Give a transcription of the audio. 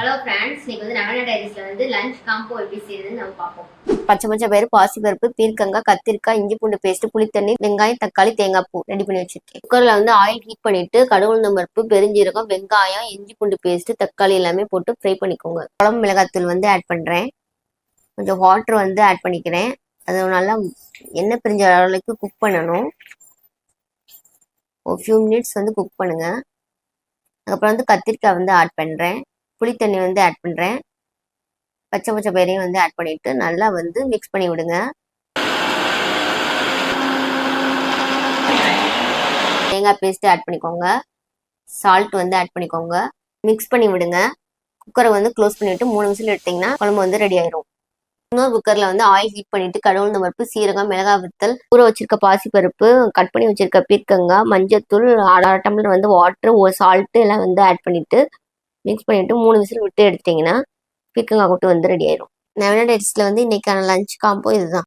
Hello friends, இன்னைக்கு வந்து நவீன டைரிஸ்ல வந்து லஞ்ச் காம்போ எப்படி செய்யறதுன்னு நம்ம பார்ப்போம். பச்சை பயிறு, பாசிப்பருப்பு, பீர்க்கங்காய், கத்திரிக்காய், இஞ்சி பூண்டு பேஸ்ட், புளித்தண்ணி, வெங்காயம், தக்காளி, தேங்காய் பூ ரெடி பண்ணி வச்சிருக்கேன். குக்கர்ல வந்து ஆயில் ஹீட் பண்ணிட்டு கடுகு உளுந்தம் பருப்பு, பெருஞ்சீரகம், வெங்காயம், இஞ்சி பூண்டு பேஸ்ட், தக்காளி எல்லாமே போட்டு ஃப்ரை பண்ணிக்கோங்க. குழம்பு மிளகாத்தூள் வந்து ஆட் பண்றேன். கொஞ்சம் வாட்டர் வந்து ஆட் பண்ணிக்கிறேன். அது நல்லா எண்ணெய் பிரிஞ்ச அளவுக்கு குக் பண்ணணும். ஒரு ஃபியூ மினிட்ஸ் வந்து குக் பண்ணுங்க. அதுக்கப்புறம் வந்து கத்திரிக்காய் வந்து ஆட் பண்றேன். புளித்தண்ணி வந்து ஆட் பண்றேன். பச்சை பயிரையும் வந்து ஆட் பண்ணிட்டு நல்லா வந்து மிக்ஸ் பண்ணி விடுங்க. தேங்காய் பேஸ்ட் ஆட் பண்ணிக்கோங்க. சால்ட் வந்து ஆட் பண்ணிக்கோங்க. மிக்ஸ் பண்ணி விடுங்க. குக்கரை வந்து க்ளோஸ் பண்ணிட்டு 3 விசில் எடுத்தீங்கன்னா குழம்பு வந்து ரெடி ஆயிரும். இன்னொரு குக்கர்ல வந்து ஆயில் ஹீட் பண்ணிட்டு கடுகு உளுந்தம் பருப்பு, சீரகம், மிளகாய் வத்தல், ஊற வச்சிருக்க பாசிப்பருப்பு, கட் பண்ணி வச்சிருக்க பீர்க்கங்காய், மஞ்சத்தூள், அரை டம்ளர் வந்து வாட்டர், ஒரு சால்ட் எல்லாம் வந்து ஆட் பண்ணிட்டு மிக்ஸ் பண்ணிட்டு 3 விசில் விட்டு எடுத்தீங்கன்னா பீர்க்கங்காய் கூட்டு வந்து ரெடி ஆயிரும். நவீன டைரிஸ்ல வந்து இன்னைக்கான லஞ்ச் காம்போ இதுதான்.